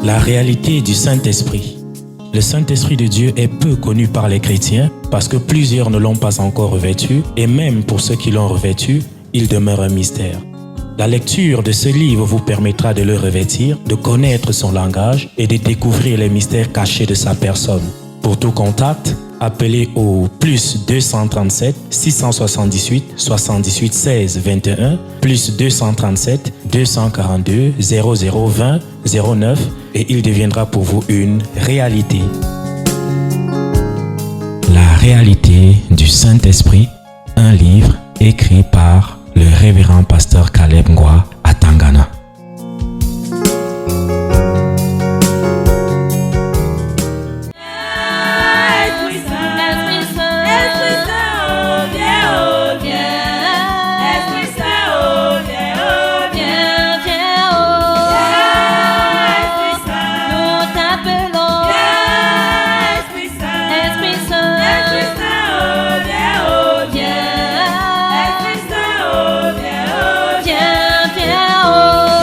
La réalité du Saint-Esprit. Le Saint-Esprit de Dieu est peu connu par les chrétiens parce que plusieurs ne l'ont pas encore revêtu et même pour ceux qui l'ont revêtu, il demeure un mystère. La lecture de ce livre vous permettra de le revêtir, de connaître son langage et de découvrir les mystères cachés de sa personne. Pour tout contact, appelez au plus 237 678 78 16 21 plus 237 242 0020 09 et il deviendra pour vous une réalité. La réalité du Saint-Esprit, un livre écrit par le révérend pasteur Caleb Ngwa à Tangana. Oh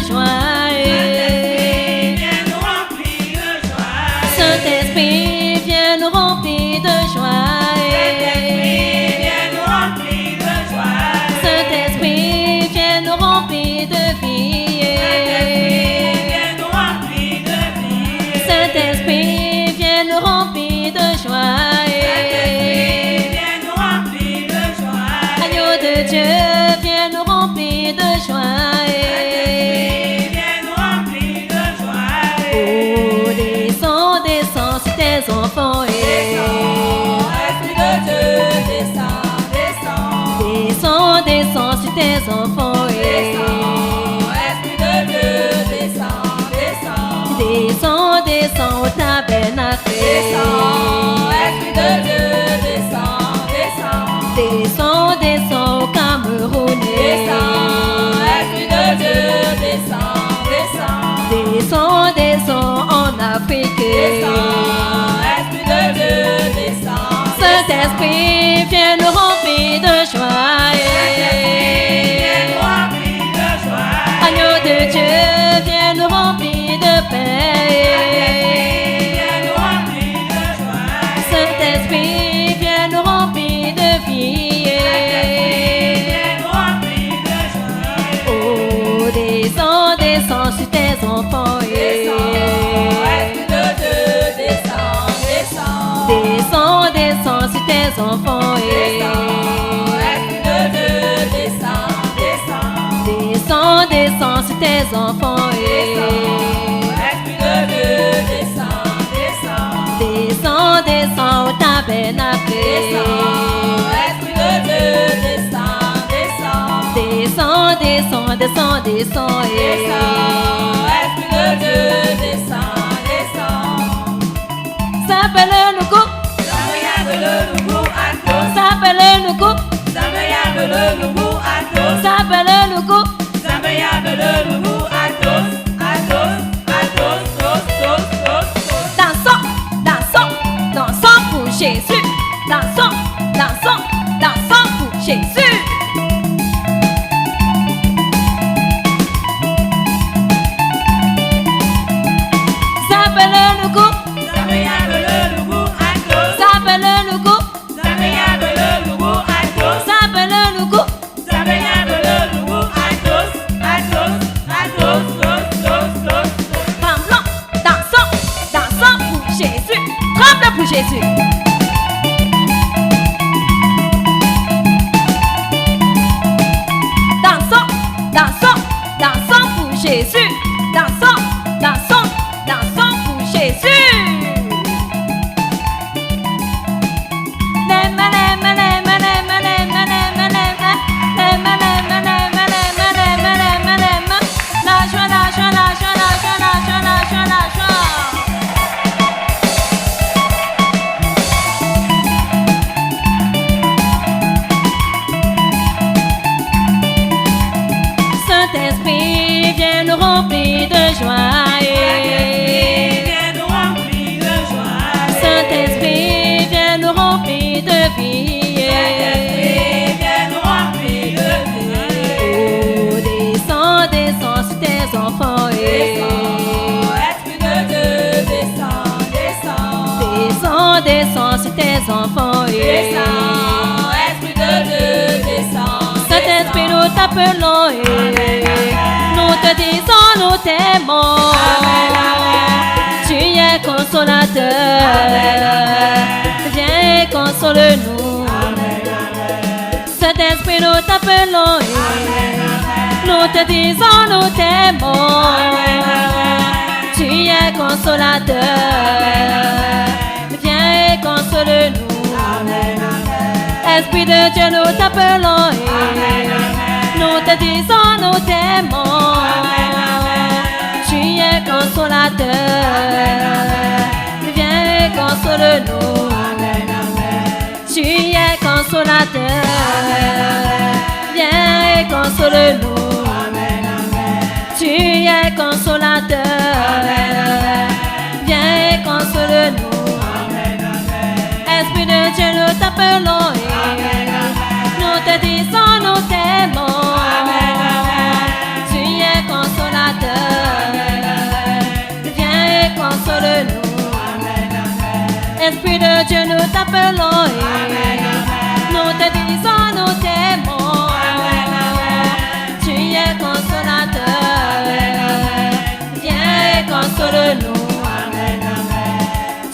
joie. Saint-Esprit, viens nous remplir de joie. Saint-Esprit, viens nous remplir de vie. Saint-Esprit, viens nous remplir de joie. Agneau de Dieu, viens nous remplir de joie. Oh, descends, descends sur tes enfants. Esprit de Dieu, descends, descends. Descends, descends sur tes enfants. Esprit de Dieu, descends, descends. Descends, descends au tabernacle. Esprit de Dieu, descends, descends. Descends, descends au Cameroun. Esprit de Dieu, descends, descends. Descends, descends en Afrique. Esprit de Dieu, descends. Saint-Esprit, viens nous remplir de joie. Agneau de Dieu, viens nous remplir de paix. Saint-Esprit, viens nous remplir de vie. Oh, descends, descends sur tes enfants. Esprit de Dieu, descends, descends. Descends, descends sur tes enfants. Esprit de Dieu, descends, descends. Descends, descends sur tes enfants. Esprit de Dieu, descends, descends. Descends, descends au tabernacle. Esprit de Dieu, descends, descends. Descends, descends, descends, descends. Esprit de Dieu, descends, descends. S'appelle le coup, s'appelle le coup, s'appelle le coup. Dansons, dansons, dansons pour Jésus. Dansons, dansons, dansons pour Jésus. S'appelle le coup, s'appelle le coup, s'appelle le coup. Femme blanc, dansons, dansons pour Jésus. Tremble pour Jésus. Dansons, dansons, dansons pour Jésus. Dansons, dansons, dansons pour Jésus. La joie, la joie, la joie, la joie, la joie, la joie, la joie. Saint-Esprit, viens nous remplir de joie. Saint-Esprit, viens nous remplir de vie. Oh, descends, descends sur tes enfants. Esprit de Dieu, descends, descends. Descends, descends sur tes enfants. Esprit de Dieu, descends. Saint-Esprit, nous t'appelons. Nous te disons, nous t'aimons. Tu es consolateur. Viens et console-nous. Saint-Esprit, nous t'appelons. Nous te disons, nous t'aimons. Tu es consolateur. Viens et console-nous. Esprit de Dieu, nous t'appelons. Nous te disons, nous t'aimons. Tu es consolateur. Viens et console-nous. Tu es consolateur. Viens et console-nous. Tu es consolateur. Viens et console-nous. Esprit de Dieu, nous t'appelons. Nous te disons, nous t'aimons. Tu es consolateur. Esprit de Dieu, nous t'appelons et nous te disons, nous t'aimons. Tu es consolateur, viens et console-nous.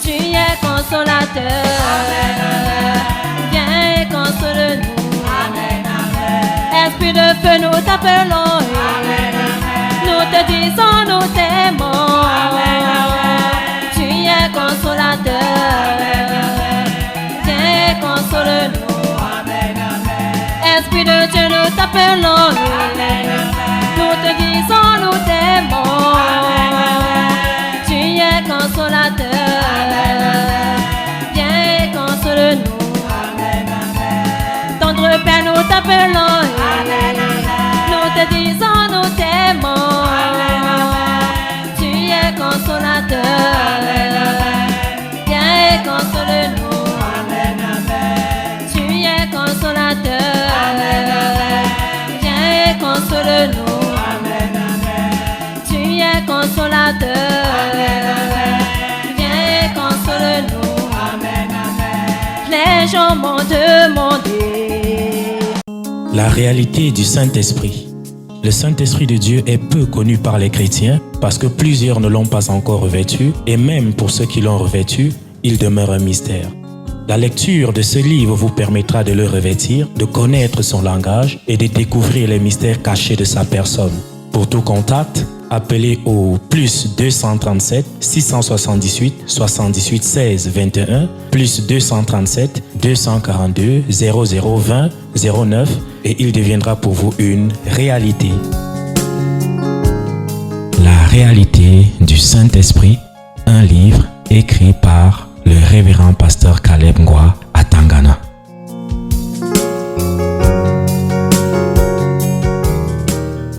Tu es consolateur, viens et console-nous. Esprit de feu, nous t'appelons et nous te disons, nous t'aimons. Tu es consolateur, viens et console-nous. Esprit de Dieu, nous t'appelons et nous te disons, nous t'aimons. Tu es consolateur, viens et console-nous. Tendre Père, nous t'appelons et nous te disons, nous t'aimons. Tu es consolateur, viens et console-nous. Tu es consolateur, viens et console-nous. Tu es consolateur, viens et console-nous. Les gens m'ont demandé. La réalité du Saint-Esprit. Le Saint-Esprit de Dieu est peu connu par les chrétiens parce que plusieurs ne l'ont pas encore revêtu et même pour ceux qui l'ont revêtu, il demeure un mystère. La lecture de ce livre vous permettra de le revêtir, de connaître son langage et de découvrir les mystères cachés de sa personne. Pour tout contact, appelez au plus 237 678 78 16 21 plus 237 242 0020 09 et il deviendra pour vous une réalité. La réalité du Saint-Esprit, un livre écrit par le révérend pasteur Caleb Ngwa à Tangana.